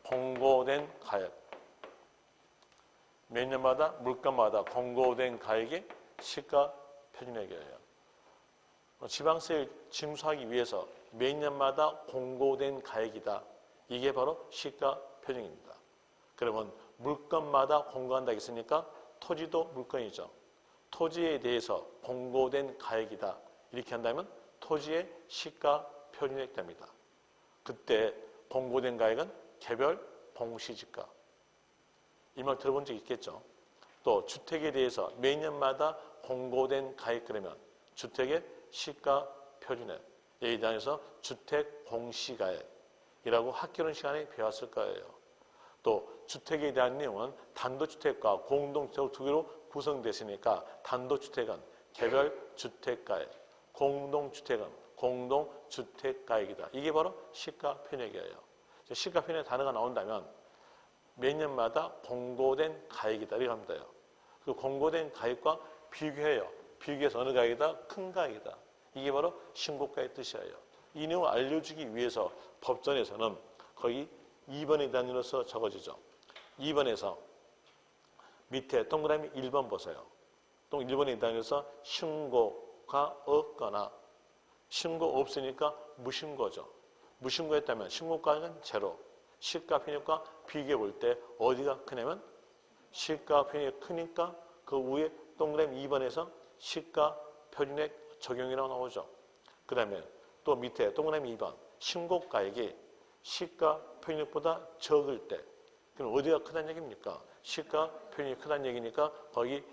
공고된 가액, 매년마다 물건마다 공고된 가액이 시가 표준액이에요. 지방세를 징수하기 위해서 매년마다 공고된 가액이다. 이게 바로 시가 표준액입니다. 그러면 물건마다 공고한다 했으니까 토지도 물건이죠. 토지에 대해서 공고된 가액이다. 이렇게 한다면 토지의 시가 표준액 됩니다. 그때 공고된 가액은 개별 공시지가. 이 말 들어본 적 있겠죠. 또 주택에 대해서 매년마다 공고된 가액 그러면 주택의 시가 표준액. 여기에 대해서 주택 공시가액이라고 학교론 시간에 배웠을 거예요. 또 주택에 대한 내용은 단독주택과 공동주택 두 개로 구성됐으니까 단독주택은 개별 주택가액, 공동주택은 공동주택가액이다. 이게 바로 시가 표준액이에요. 시가 표준액 단어가 나온다면 매년마다 공고된 가액이다. 이렇게 하면 돼요. 그 공고된 가액과 비교해요. 비교해서 어느 가액이다? 큰 가액이다. 이게 바로 신고가의 뜻이에요. 이 내용을 알려주기 위해서 법전에서는 거의 2번의 단위로서 적어지죠. 2번에서 밑에 동그라미 1번 보세요. 1번의 단위로서 신고가 없거나 신고 없으니까 무신고죠. 무신고했다면 신고가액은 제로. 시가 표준액과 비교해 볼 때 어디가 크냐면 시가 표준액이 크니까 그 위에 동그라미 2번에서 시가 표준액 적용이라고 나오죠. 그 다음에 또 밑에 동그라미 2번 신고가액이 시가 표준액보다 적을 때 그럼 어디가 크다는 얘기입니까? 시가 표준액이 크다는 얘기니까 거기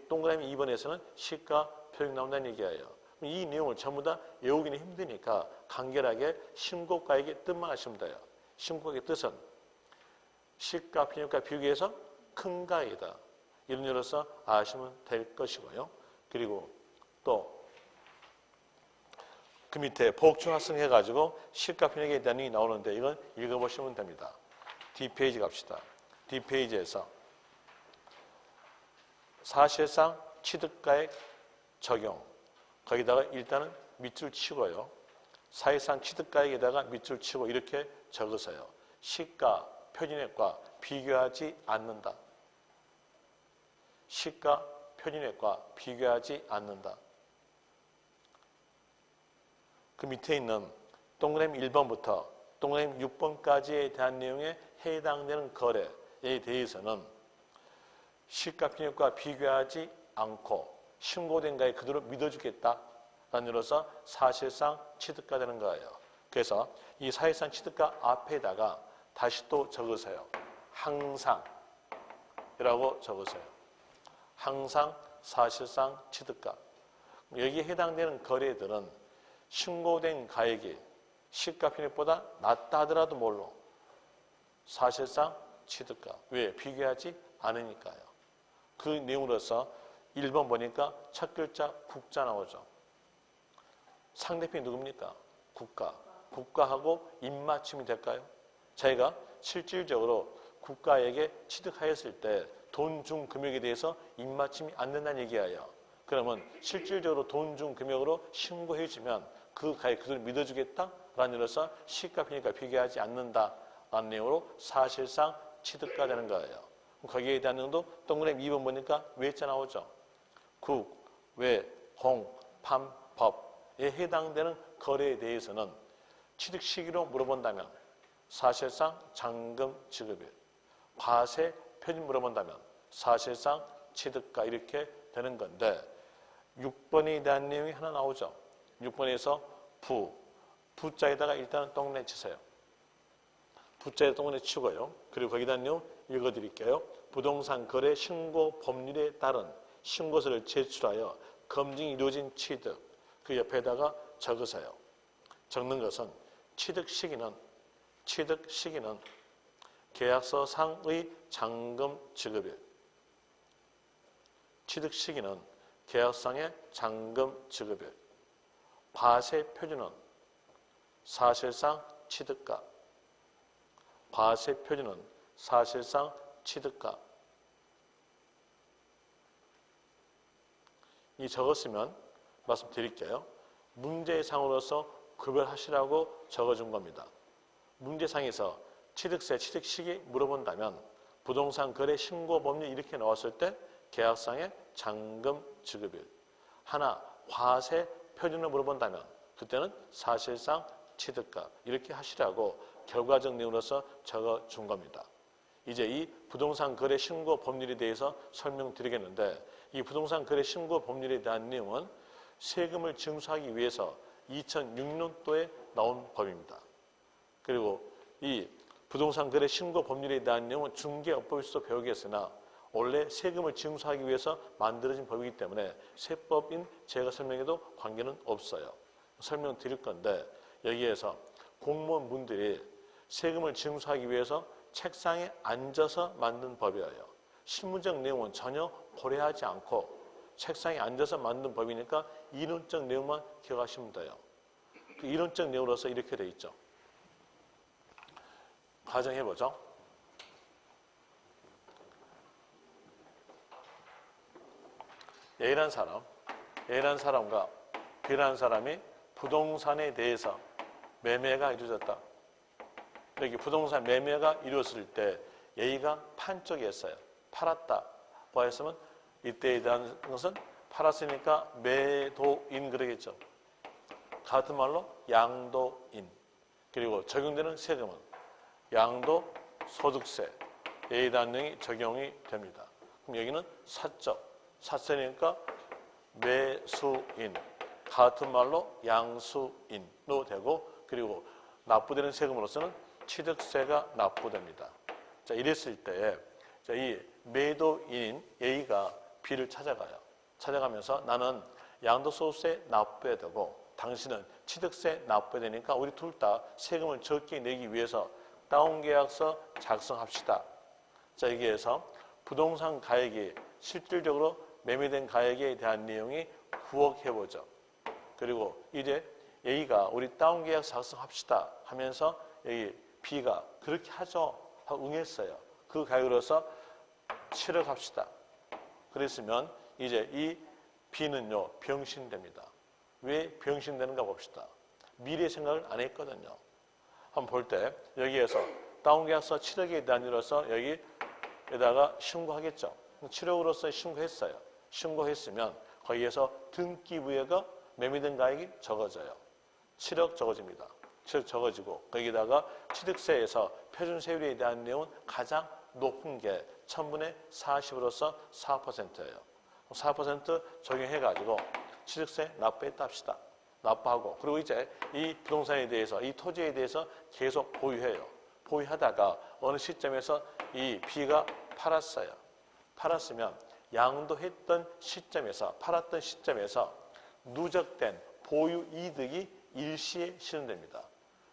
동그라미 2번에서는 시가 표준액 나온다는 얘기예요. 이 내용을 전부 다 외우기는 힘드니까 간결하게 신고가액의 뜻만 아시면 돼요. 신고가액의 뜻은 시가 표준액과 비교해서 큰 가액이다. 이런 의미로서 아시면 될 것이고요. 그리고 또 그 밑에 복충학생 해가지고 시가 표준액에 대한 내용이 나오는데 이건 읽어보시면 됩니다. D페이지 갑시다. D페이지에서 사실상 취득가액 적용 거기다가 일단은 밑줄 치고요. 사실상 취득가액에다가 밑줄 치고 이렇게 적으세요. 시가 표준액과 비교하지 않는다. 시가 표준액과 비교하지 않는다. 그 밑에 있는 동그라미 1번부터 동그라미 6번까지에 대한 내용에 해당되는 거래에 대해서는 시가 표준액과 비교하지 않고 신고된 가액 그대로 믿어주겠다라는 의미로서 사실상 취득가 되는 거예요. 그래서 이 사실상 취득가 앞에다가 다시 또 적으세요. 항상 이라고 적으세요. 항상 사실상 취득가. 여기에 해당되는 거래들은 신고된 가액이 시가 표준액보다 낮다 하더라도 뭘로? 사실상 취득가. 왜? 비교하지 않으니까요. 그 내용으로서 1번 보니까 첫 글자 국자 나오죠. 상대편이 누굽니까? 국가. 국가하고 입맞춤이 될까요? 저희가 실질적으로 국가에게 취득하였을 때 돈 준 금액에 대해서 입맞춤이 안 된다는 얘기예요. 그러면 실질적으로 돈 준 금액으로 신고해 주면 그 가액 그대로 믿어주겠다라는 의미로서 시가 편의가 비교하지 않는다라는 내용으로 사실상 취득가 되는 거예요. 거기에 대한 내용도 동그라미 2번 보니까 외자 나오죠. 국, 외, 공, 판, 법에 해당되는 거래에 대해서는 취득 시기로 물어본다면 사실상 잔금 지급일, 과세 표준 물어본다면 사실상 취득가 이렇게 되는 건데 6번에 대한 내용이 하나 나오죠. 6번에서 부자에다가 일단은 동그라미 치세요. 부자에 동그라미 치고요. 그리고 거기다 내용 읽어드릴게요. 부동산 거래 신고 법률에 따른 신고서를 제출하여 검증이 이루어진 취득 그 옆에다가 적으세요. 적는 것은 취득 시기는 계약서상의 잔금 지급일. 취득 시기는 계약상의 잔금 지급일. 과세 표준은 사실상 취득가. 과세 표준은 사실상 취득가. 이 적었으면 말씀드릴게요. 문제상으로서 구별하시라고 적어준 겁니다. 문제상에서 취득세, 취득 시기 물어본다면 부동산 거래 신고 법률 이렇게 나왔을 때 계약상의 잔금 지급일. 하나 과세 표준을 물어본다면 그때는 사실상 취득가 이렇게 하시라고 결과적 내용으로서 적어준 겁니다. 이제 이 부동산 거래 신고 법률에 대해서 설명드리겠는데 이 부동산 거래 신고 법률에 대한 내용은 세금을 징수하기 위해서 2006년도에 나온 법입니다. 그리고 이 부동산 거래 신고 법률에 대한 내용은 중개업법에서도 배우겠으나 원래 세금을 징수하기 위해서 만들어진 법이기 때문에 세법인 제가 설명해도 관계는 없어요. 설명드릴 건데 여기에서 공무원분들이 세금을 징수하기 위해서 책상에 앉아서 만든 법이에요. 실무적 내용은 전혀 고려하지 않고 책상에 앉아서 만든 법이니까 이론적 내용만 기억하시면 돼요. 그 이론적 내용으로서 이렇게 돼 있죠. 가정해보죠. A라는 사람과 B라는 사람이 부동산에 대해서 매매가 이루어졌다. 여기 부동산 매매가 이루어졌을 때 A가 판 쪽에 했어요. 팔았다고 했으면 이때에 대한 것은 팔았으니까 매도인 그러겠죠. 같은 말로 양도인. 그리고 적용되는 세금은 양도소득세에 대한 내용이 적용이 됩니다. 그럼 여기는 사세니까 매수인. 같은 말로 양수인으로 되고 그리고 납부되는 세금으로서는 취득세가 납부됩니다. 자, 이랬을 때 이 매도인인 A가 B를 찾아가요. 찾아가면서 나는 양도소득세 납부해야 되고 당신은 취득세 납부해야 되니까 우리 둘 다 세금을 적게 내기 위해서 다운계약서 작성합시다. 자, 여기에서 부동산 가액이 실질적으로 매매된 가액에 대한 내용이 9억 해보죠. 그리고 이제 A가 우리 다운계약서 작성합시다 하면서 여기 B가 그렇게 하죠 하고 응했어요. 그 가격으로서 7억 합시다. 그랬으면 이제 이 B는요 병신됩니다. 왜 병신되는가 봅시다. 미래 생각을 안 했거든요. 한번 볼 때 여기에서 다운계약서 7억에 대한 이로서 여기에다가 신고하겠죠. 7억으로서 신고했어요. 신고했으면 거기에서 등기부여가 매매된 가액이 적어져요. 7억 적어집니다. 7억 적어지고 거기다가 취득세에서 표준세율에 대한 내용은 가장 높은 게 1000분의 40으로서 4%예요. 4% 적용해가지고 취득세 납부했다 합시다. 납부하고 그리고 이제 이 부동산에 대해서 이 토지에 대해서 계속 보유해요. 보유하다가 어느 시점에서 이 B가 팔았어요. 팔았으면 양도했던 시점에서 팔았던 시점에서 누적된 보유 이득이 일시에 실현됩니다.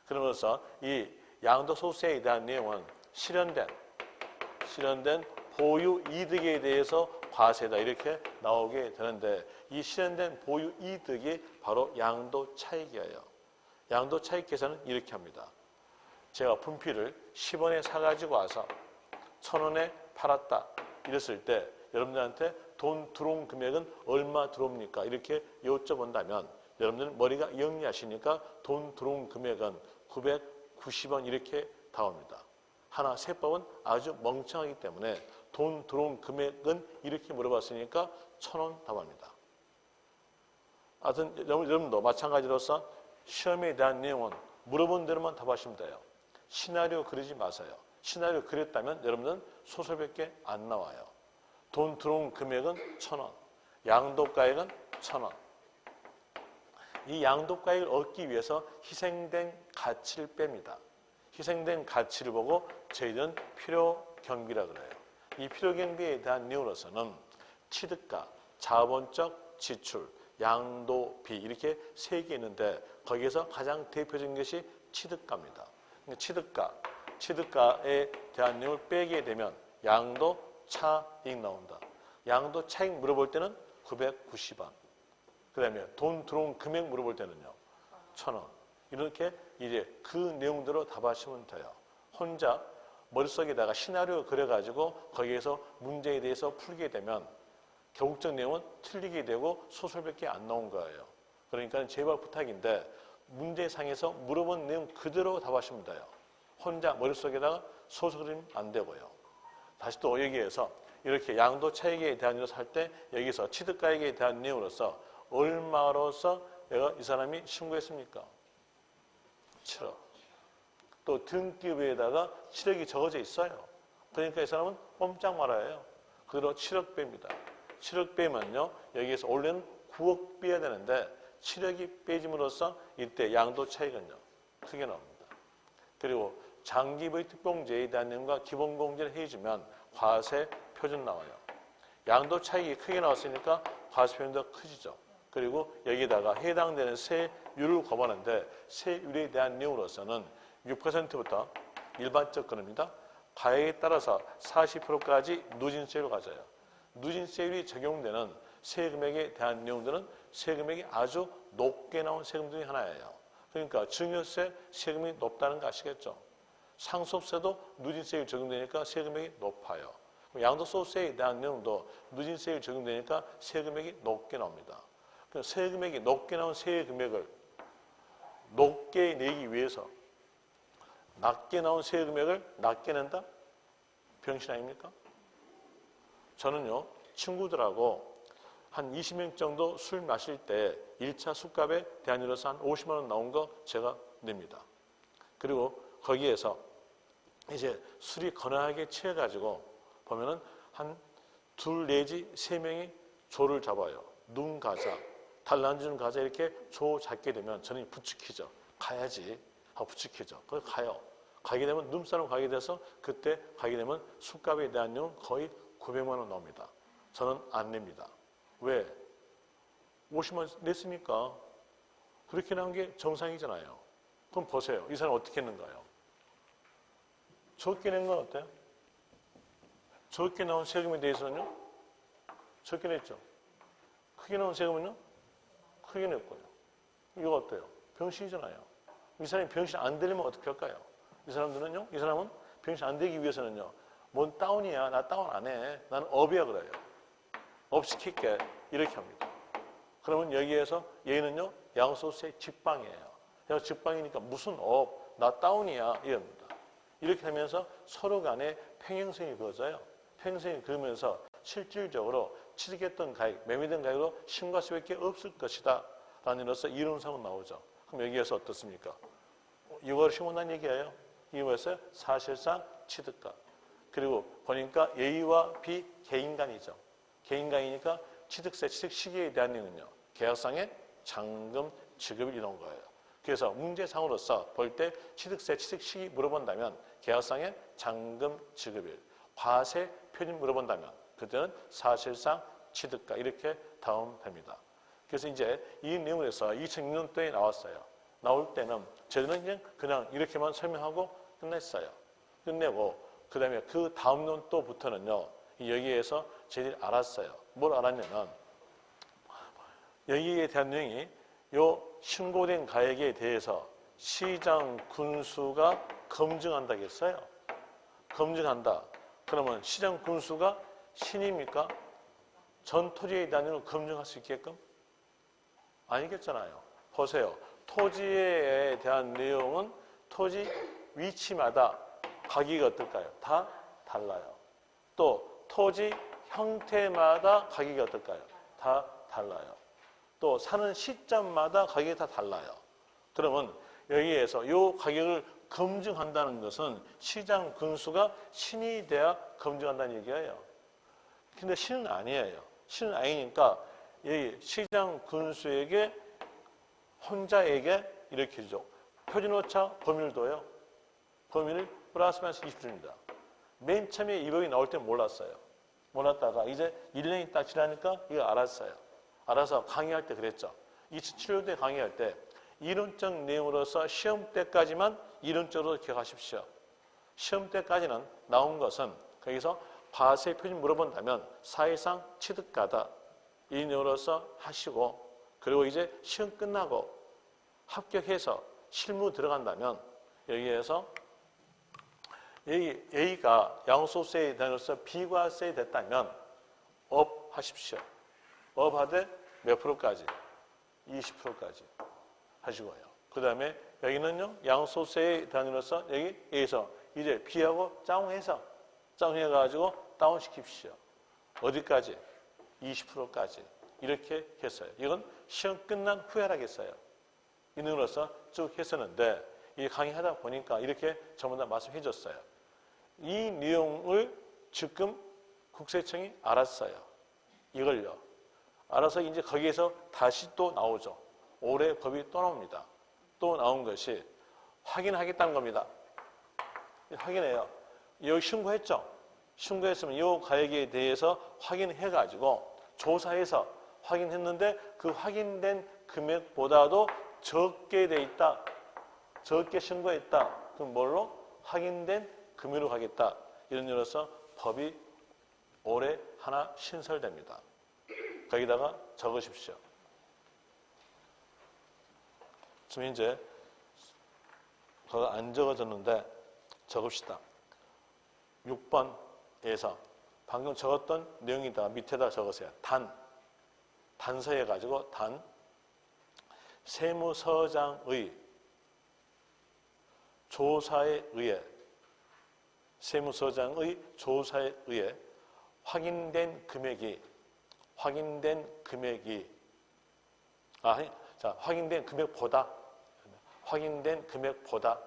그러면서 이 양도소득세에 대한 내용은 실현된 보유 이득에 대해서 과세다 이렇게 나오게 되는데 이 실현된 보유 이득이 바로 양도 차익이에요. 양도 차익 계산은 이렇게 합니다. 제가 분필을 10원에 사가지고 와서 1,000원에 팔았다. 이랬을 때 여러분들한테 돈 들어온 금액은 얼마 들어옵니까? 이렇게 여쭤본다면 여러분들은 머리가 영리하시니까 돈 들어온 금액은 990원 이렇게 나옵니다. 하나 세법은 아주 멍청하기 때문에 돈 들어온 금액은 이렇게 물어봤으니까 1,000원 답합니다. 하여튼 여러분도 마찬가지로서 시험에 대한 내용은 물어본 대로만 답하시면 돼요. 시나리오 그리지 마세요. 시나리오 그렸다면 여러분들은 소설밖에 안 나와요. 돈 들어온 금액은 1,000원, 양도가액은 1,000원. 이 양도가액을 얻기 위해서 희생된 가치를 뺍니다. 희생된 가치를 보고 저희들은 필요경비라 그래요. 이 필요경비에 대한 내용으로서는 취득가, 자본적 지출, 양도비 이렇게 세 개 있는데 거기에서 가장 대표적인 것이 취득가입니다. 취득가에 대한 내용을 빼게 되면 양도 차익 나온다. 양도 차익 물어볼 때는 990원. 그 다음에 돈 들어온 금액 물어볼 때는요. 1,000원. 이렇게 이제 그 내용대로 답하시면 돼요. 혼자 머릿속에다가 시나리오 그려가지고 거기에서 문제에 대해서 풀게 되면 결국적 내용은 틀리게 되고 소설밖에 안 나온 거예요. 그러니까 제발 부탁인데 문제상에서 물어본 내용 그대로 답하시면 돼요. 혼자 머릿속에다가 소설 그리면 안 되고요. 다시 또 여기에서 이렇게 양도 차익에 대한 내용을 할 때 여기서 취득가액에 대한 내용으로서 얼마로서 내가 이 사람이 신고했습니까? 7억. 또 등기부에다가 7억이 적어져 있어요. 그러니까 이 사람은 꼼짝 말아요. 그대로 7억 빼입니다. 7억 빼면요. 여기에서 원래는 9억 빼야 되는데 7억이 빼짐으로써 이때 양도 차익은요. 크게 나옵니다. 그리고 장기부의 특공제에 대한 내용과 기본공제를 해주면 과세 표준 나와요. 양도 차익이 크게 나왔으니까 과세 표준도 커지죠. 그리고 여기다가 해당되는 세율을 거부하는데 세율에 대한 내용으로서는 6%부터 일반적 건입니다. 가액에 따라서 40%까지 누진세율을 가져요. 누진세율이 적용되는 세금액에 대한 내용들은 세금액이 아주 높게 나온 세금 중에 하나예요. 그러니까 증여세 세금이 높다는 거 아시겠죠? 상속세도 누진세율 적용되니까 세금액이 높아요. 양도소득세에 대한 내용도 누진세율 적용되니까 세금액이 높게 나옵니다. 세금액이 높게 나온 세금액을 높게 내기 위해서 낮게 나온 세금액을 낮게 낸다? 병신 아닙니까? 저는요, 친구들하고 한 20명 정도 술 마실 때 1차 술값에 대한 일로서 한 50만 원 나온 거 제가 냅니다. 그리고 거기에서 이제 술이 거나하게 취해가지고 보면은 한 둘 내지 세 명이 조를 잡아요. 눈 가자, 달란주는 가자 이렇게 조 잡게 되면 저는 부추기죠. 가야지 하고 부추기죠. 그걸 가요. 가게 되면 눈싸움 가게 돼서 그때 가게 되면 술값에 대한 내용은 거의 900만 원 나옵니다. 저는 안 냅니다. 왜? 50만 원 냈으니까 그렇게 나온 게 정상이잖아요. 그럼 보세요. 이 사람 어떻게 했는가요? 적게 낸 건 어때요? 적게 나온 세금에 대해서는요? 적게 냈죠. 크게 나온 세금은요? 크게 냈고요. 이거 어때요? 병신이잖아요. 이 사람이 병신 안 되려면 어떻게 할까요? 이 사람들은요? 이 사람은 병신 안 되기 위해서는요? 뭔 다운이야? 나 다운 안 해. 나는 업이야 그래요. 업 시킬게. 이렇게 합니다. 그러면 여기에서 얘는요? 양도소득세 직방이에요. 그래서 직방이니까 무슨 업? 나 다운이야. 이럽니다. 이렇게 하면서 서로 간에 평행선이 그어져요. 평행선이 그으면서 실질적으로 취득했던 가액, 매매된 가액으로 신고할 수밖에 없을 것이다. 라는 일로서 이론상은 나오죠. 그럼 여기에서 어떻습니까? 이걸 신고한 얘기예요. 이게 뭐였어요? 사실상 취득가. 그리고 보니까 A와 B 개인간이죠. 개인간이니까 취득세, 취득 시기에 대한 내용은요. 계약상의 잔금 지급을 이런 거예요. 그래서 문제상으로서 볼 때 취득세, 취득 시기 물어본다면 계약상의 잔금 지급일, 과세 표준 물어본다면 그때는 사실상 취득가 이렇게 다음됩니다. 그래서 이제 이 내용에서 2006년도에 나왔어요. 나올 때는 저희는 그냥 이렇게만 설명하고 끝냈어요. 끝내고 그 다음에 그 다음 년도부터는요. 여기에서 저희들이 알았어요. 뭘 알았냐면 여기에 대한 내용이 요 신고된 가액에 대해서 시장 군수가 검증한다겠어요? 검증한다. 그러면 시장 군수가 신입니까? 전 토지에 대한 내용을 검증할 수 있게끔? 아니겠잖아요. 보세요. 토지에 대한 내용은 토지 위치마다 가격이 어떨까요? 다 달라요. 또 토지 형태마다 가격이 어떨까요? 다 달라요. 또 사는 시점마다 가격이 다 달라요. 그러면 여기에서 이 가격을 검증한다는 것은 시장 군수가 신이 돼야 검증한다는 얘기예요. 근데 신은 아니에요. 신은 아니니까 이 시장 군수에게 혼자에게 이렇게 주죠. 표준오차 범위를둬요. 범위를 플러스 마이너스 20주입니다. 맨 처음에 200이 나올 때 몰랐어요. 몰랐다가 이제 1년이 딱 지나니까 이거 알았어요. 알아서 강의할 때 그랬죠. 2007년도에 강의할 때 이론적 내용으로서 시험 때까지만 이론적으로 기억하십시오. 시험 때까지는 나온 것은 거기서 과세 표준 물어본다면 사실상 취득가다. 이 내용으로서 하시고 그리고 이제 시험 끝나고 합격해서 실무 들어간다면 여기에서 A가 양소세에 대해서 비과세 됐다면 업 하십시오. 업 하되 몇 프로까지? 20%까지 하시고요. 그 다음에 여기는요, 양소세에 대해서 여기에서 이제 B하고 짱해서 짱해가지고 다운시킵시오. 어디까지? 20%까지. 이렇게 했어요. 이건 시험 끝난 후에 하라겠어요. 이 내용으로서 쭉 했었는데, 이 강의하다 보니까 이렇게 전부 다 말씀해 줬어요. 이 내용을 지금 국세청이 알았어요. 이걸요. 알아서 이제 거기에서 다시 또 나오죠. 올해 법이 또 나옵니다. 또 나온 것이 확인하겠다는 겁니다. 확인해요. 여기 신고했죠? 신고했으면 이 가액에 대해서 확인해가지고 조사해서 확인했는데 그 확인된 금액보다도 적게 돼 있다. 적게 신고했다. 그럼 뭘로? 확인된 금액으로 가겠다. 이런 일로서 법이 올해 하나 신설됩니다. 거기다가 적으십시오. 지금 이제 그거 안 적어졌는데 적읍시다. 6번에서 방금 적었던 내용이다 밑에다 적으세요. 단서해 가지고 세무서장의 조사에 의해 세무서장의 조사에 의해 확인된 금액이 확인된 금액보다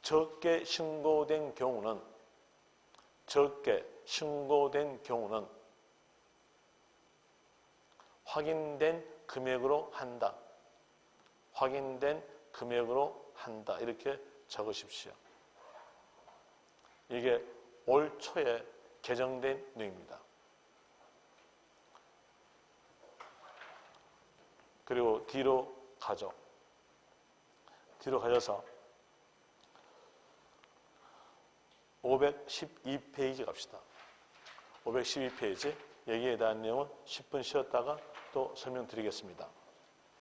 적게 신고된 경우는 확인된 금액으로 한다. 확인된 금액으로 한다. 이렇게 적으십시오. 이게 올 초에 개정된 내용입니다. 그리고 뒤로 가죠. 뒤로 가셔서 512페이지 갑시다. 512페이지 여기에 대한 내용은 10분 쉬었다가 또 설명드리겠습니다.